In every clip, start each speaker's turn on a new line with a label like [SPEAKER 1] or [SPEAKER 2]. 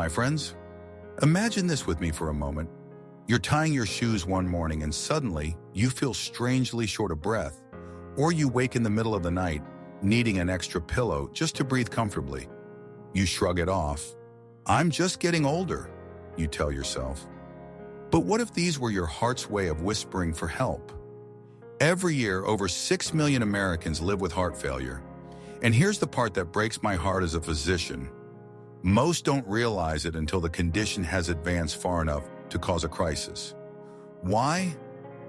[SPEAKER 1] my friends? Imagine this with me for a moment. You're tying your shoes one morning and suddenly you feel strangely short of breath, or you wake in the middle of the night needing an extra pillow just to breathe comfortably. You shrug it off. I'm just getting older, you tell yourself. But what if these were your heart's way of whispering for help? Every year, over 6 million Americans live with heart failure. And here's the part that breaks my heart as a physician. Most don't realize it until the condition has advanced far enough to cause a crisis. Why?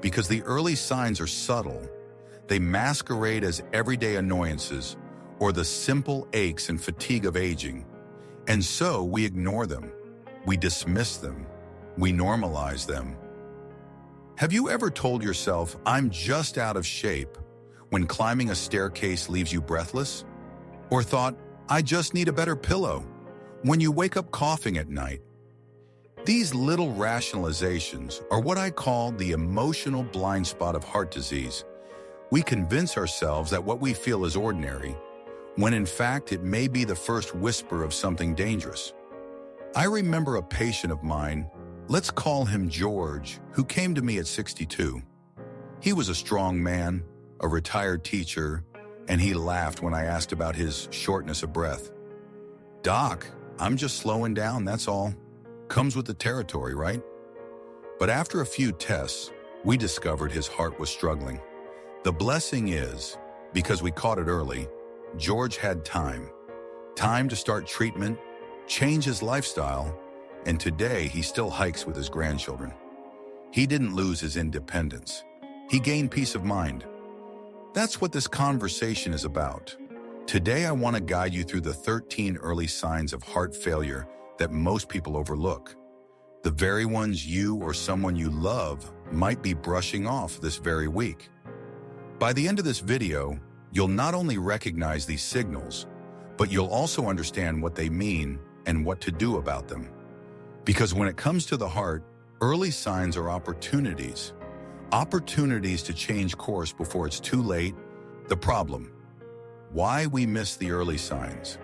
[SPEAKER 1] Because the early signs are subtle. They masquerade as everyday annoyances or the simple aches and fatigue of aging. And so we ignore them. We dismiss them. We normalize them. Have you ever told yourself, I'm just out of shape, when climbing a staircase leaves you breathless? Or thought, I just need a better pillow, when you wake up coughing at night? These little rationalizations are what I call the emotional blind spot of heart disease. We convince ourselves that what we feel is ordinary, when in fact it may be the first whisper of something dangerous. I remember a patient of mine, let's call him George, who came to me at 62. He was a strong man, a retired teacher, and he laughed when I asked about his shortness of breath. Doc, I'm just slowing down, that's all. Comes with the territory, right? But after a few tests, we discovered his heart was struggling. The blessing is, because we caught it early, George had time. Time to start treatment, change his lifestyle, and today he still hikes with his grandchildren. He didn't lose his independence. He gained peace of mind. That's what this conversation is about. Today I want to guide you through the 13 early signs of heart failure that most people overlook. The very ones you or someone you love might be brushing off this very week. By the end of this video, you'll not only recognize these signals, but you'll also understand what they mean and what to do about them. Because when it comes to the heart, early signs are opportunities. Opportunities to change course before it's too late. The problem: why we miss the early signs.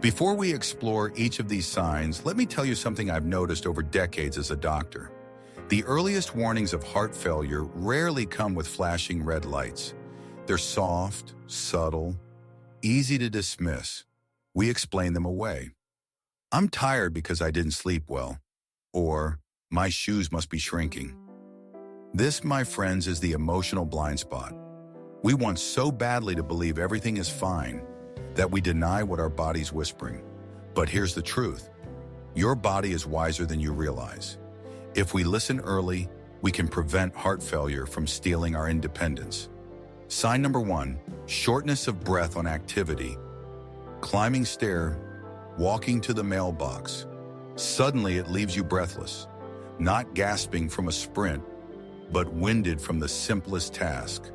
[SPEAKER 1] Before we explore each of these signs, let me tell you something I've noticed over decades as a doctor. The earliest warnings of heart failure rarely come with flashing red lights. They're soft, subtle, easy to dismiss. We explain them away. I'm tired because I didn't sleep well, or my shoes must be shrinking. This, my friends, is the emotional blind spot. We want so badly to believe everything is fine that we deny what our body's whispering. But here's the truth. Your body is wiser than you realize. If we listen early, we can prevent heart failure from stealing our independence. Sign number 1, shortness of breath on activity. Climbing stair, walking to the mailbox. Suddenly it leaves you breathless, not gasping from a sprint, but winded from the simplest task.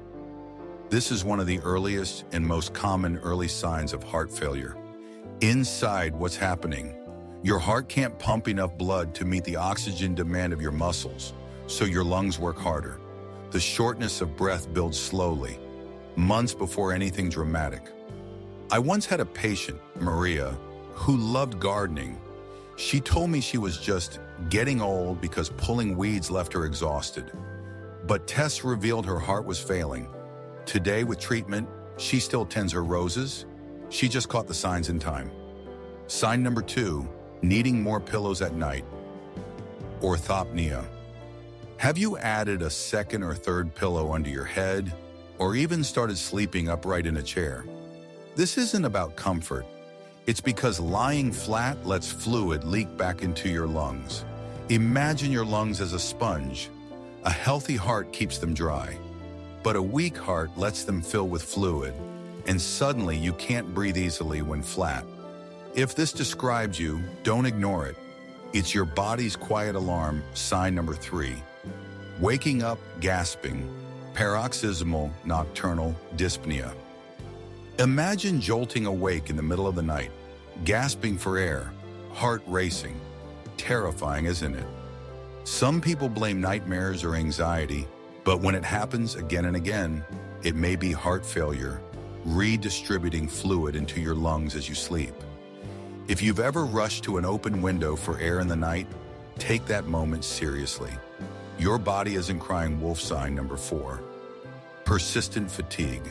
[SPEAKER 1] This is one of the earliest and most common early signs of heart failure. Inside, what's happening? Your heart can't pump enough blood to meet the oxygen demand of your muscles, so your lungs work harder. The shortness of breath builds slowly, months before anything dramatic. I once had a patient, Maria, who loved gardening. She told me she was just getting old because pulling weeds left her exhausted. But tests revealed her heart was failing. Today, with treatment, she still tends her roses. She just caught the signs in time. Sign number 2, needing more pillows at night. Orthopnea. Have you added a second or third pillow under your head, or even started sleeping upright in a chair? This isn't about comfort. It's because lying flat lets fluid leak back into your lungs. Imagine your lungs as a sponge. A healthy heart keeps them dry, but a weak heart lets them fill with fluid, and suddenly you can't breathe easily when flat. If this describes you, don't ignore it. It's your body's quiet alarm. Sign number 3. Waking up gasping, paroxysmal nocturnal dyspnea. Imagine jolting awake in the middle of the night, gasping for air, heart racing. Terrifying, isn't it? Some people blame nightmares or anxiety, but when it happens again and again, it may be heart failure, redistributing fluid into your lungs as you sleep. If you've ever rushed to an open window for air in the night, take that moment seriously. Your body isn't crying wolf. Sign number 4. Persistent fatigue.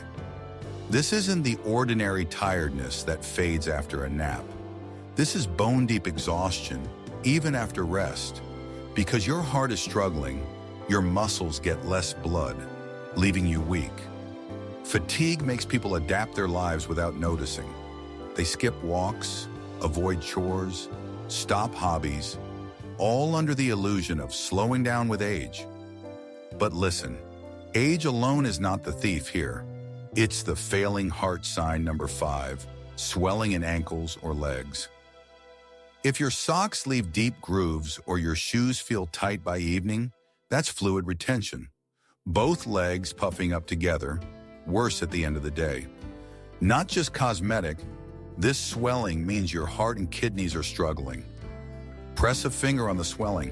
[SPEAKER 1] This isn't the ordinary tiredness that fades after a nap. This is bone-deep exhaustion, even after rest. Because your heart is struggling, your muscles get less blood, leaving you weak. Fatigue makes people adapt their lives without noticing. They skip walks, avoid chores, stop hobbies, all under the illusion of slowing down with age. But listen, age alone is not the thief here. It's the failing heart. Sign number 5, swelling in ankles or legs. If your socks leave deep grooves or your shoes feel tight by evening, that's fluid retention. Both legs puffing up together, worse at the end of the day. Not just cosmetic, this swelling means your heart and kidneys are struggling. Press a finger on the swelling.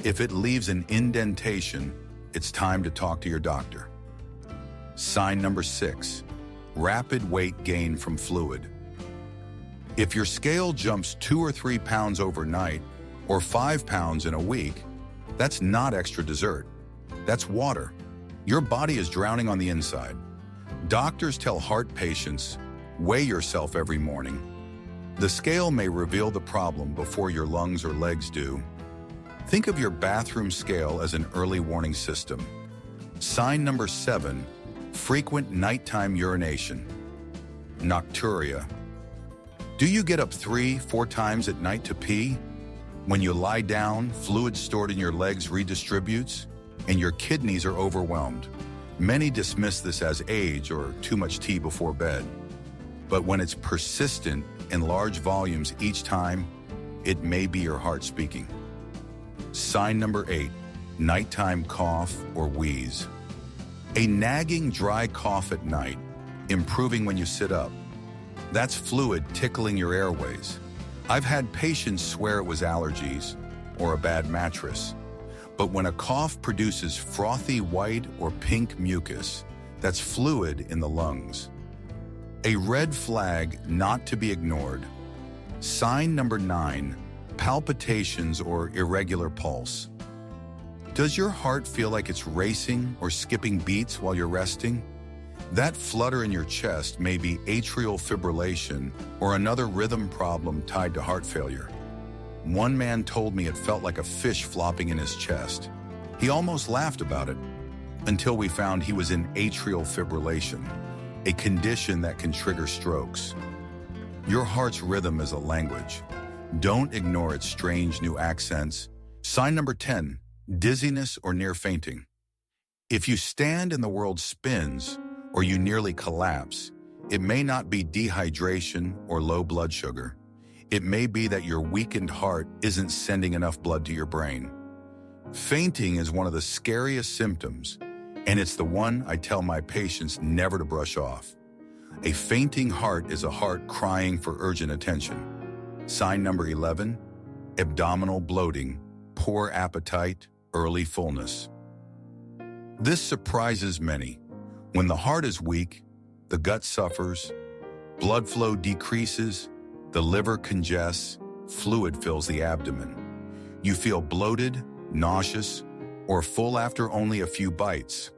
[SPEAKER 1] If it leaves an indentation, it's time to talk to your doctor. Sign number 6, rapid weight gain from fluid. If your scale jumps 2 or 3 pounds overnight, or 5 pounds in a week, that's not extra dessert. That's water. Your body is drowning on the inside. Doctors tell heart patients, weigh yourself every morning. The scale may reveal the problem before your lungs or legs do. Think of your bathroom scale as an early warning system. Sign number 7, frequent nighttime urination. Nocturia. Do you get up 3-4 times at night to pee? When you lie down, fluid stored in your legs redistributes, and your kidneys are overwhelmed. Many dismiss this as age or too much tea before bed. But when it's persistent in large volumes each time, it may be your heart speaking. Sign number 8, nighttime cough or wheeze. A nagging dry cough at night, improving when you sit up. That's fluid tickling your airways. I've had patients swear it was allergies or a bad mattress. But when a cough produces frothy white or pink mucus, that's fluid in the lungs. A red flag not to be ignored. Sign number 9, palpitations or irregular pulse. Does your heart feel like it's racing or skipping beats while you're resting? That flutter in your chest may be atrial fibrillation or another rhythm problem tied to heart failure. One man told me it felt like a fish flopping in his chest. He almost laughed about it until we found he was in atrial fibrillation, a condition that can trigger strokes. Your heart's rhythm is a language. Don't ignore its strange new accents. Sign number 10, dizziness or near fainting. If you stand and the world spins or you nearly collapse, it may not be dehydration or low blood sugar. It may be that your weakened heart isn't sending enough blood to your brain. Fainting is one of the scariest symptoms, and it's the one I tell my patients never to brush off. A fainting heart is a heart crying for urgent attention. Sign number 11, abdominal bloating, poor appetite, early fullness. This surprises many. When the heart is weak, the gut suffers, blood flow decreases, the liver congests, fluid fills the abdomen. You feel bloated, nauseous, or full after only a few bites.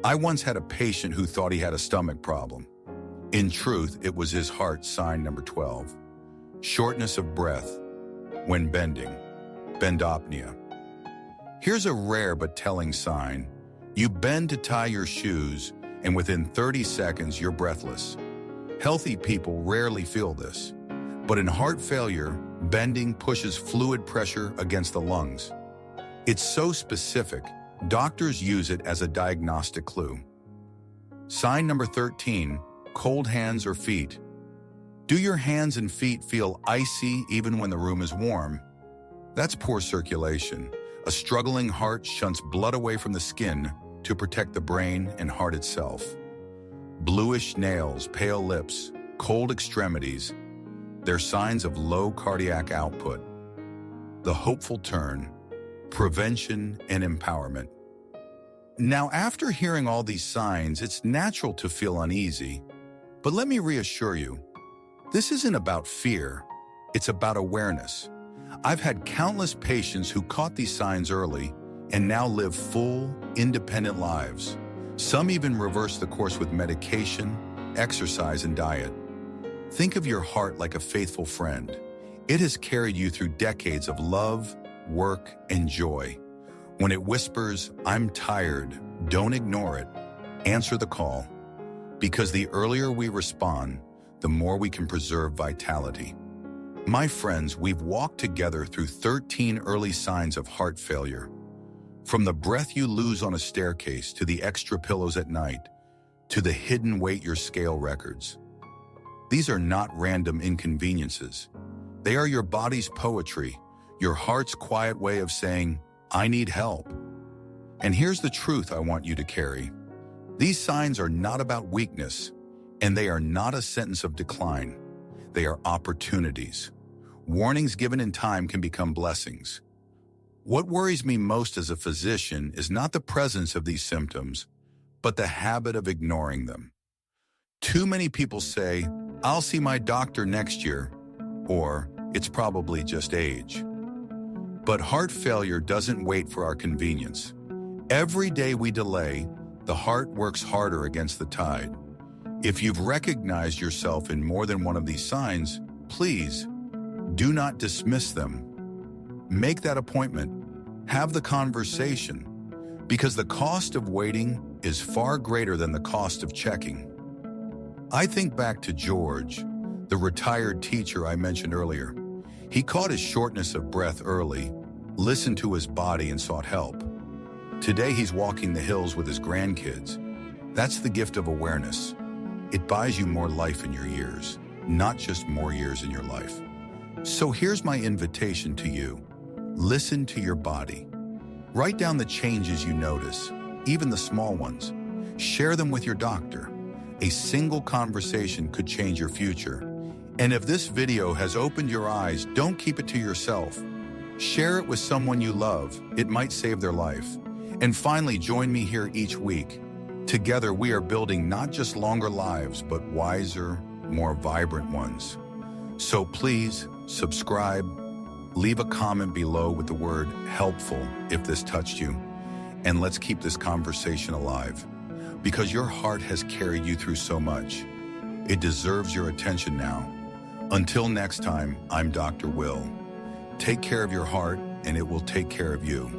[SPEAKER 1] I once had a patient who thought he had a stomach problem. In truth, it was his heart. Sign number 12. Shortness of breath when bending, bendopnea. Here's a rare but telling sign. You bend to tie your shoes, and within 30 seconds, you're breathless. Healthy people rarely feel this. But in heart failure, bending pushes fluid pressure against the lungs. It's so specific, doctors use it as a diagnostic clue. Sign number 13, cold hands or feet. Do your hands and feet feel icy even when the room is warm? That's poor circulation. A struggling heart shunts blood away from the skin to protect the brain and heart itself. Bluish nails, pale lips, cold extremities, they're signs of low cardiac output. The hopeful turn, prevention and empowerment. Now, after hearing all these signs, it's natural to feel uneasy. But let me reassure you, this isn't about fear. It's about awareness. I've had countless patients who caught these signs early and now live full, independent lives. Some even reverse the course with medication, exercise, and diet. Think of your heart like a faithful friend. It has carried you through decades of love, work, and joy. When it whispers, "I'm tired," don't ignore it. Answer the call. Because the earlier we respond, the more we can preserve vitality. My friends, we've walked together through 13 early signs of heart failure. From the breath you lose on a staircase, to the extra pillows at night, to the hidden weight your scale records. These are not random inconveniences. They are your body's poetry, your heart's quiet way of saying, "I need help." And here's the truth I want you to carry. These signs are not about weakness, and they are not a sentence of decline. They are opportunities. Warnings given in time can become blessings. What worries me most as a physician is not the presence of these symptoms, but the habit of ignoring them. Too many people say, "I'll see my doctor next year," or "It's probably just age." But heart failure doesn't wait for our convenience. Every day we delay, the heart works harder against the tide. If you've recognized yourself in more than one of these signs, please do not dismiss them. Make that appointment. Have the conversation. Because the cost of waiting is far greater than the cost of checking. I think back to George, the retired teacher I mentioned earlier. He caught his shortness of breath early, listened to his body, and sought help. Today he's walking the hills with his grandkids. That's the gift of awareness. It buys you more life in your years, not just more years in your life. So here's my invitation to you. Listen to your body. Write down the changes you notice, even the small ones. Share them with your doctor. A single conversation could change your future. And if this video has opened your eyes, don't keep it to yourself. Share it with someone you love. It might save their life. And finally, join me here each week. Together, we are building not just longer lives, but wiser, more vibrant ones. So please, subscribe, leave a comment below with the word "helpful" if this touched you, and let's keep this conversation alive. Because your heart has carried you through so much. It deserves your attention now. Until next time, I'm Dr. Will. Take care of your heart, and it will take care of you.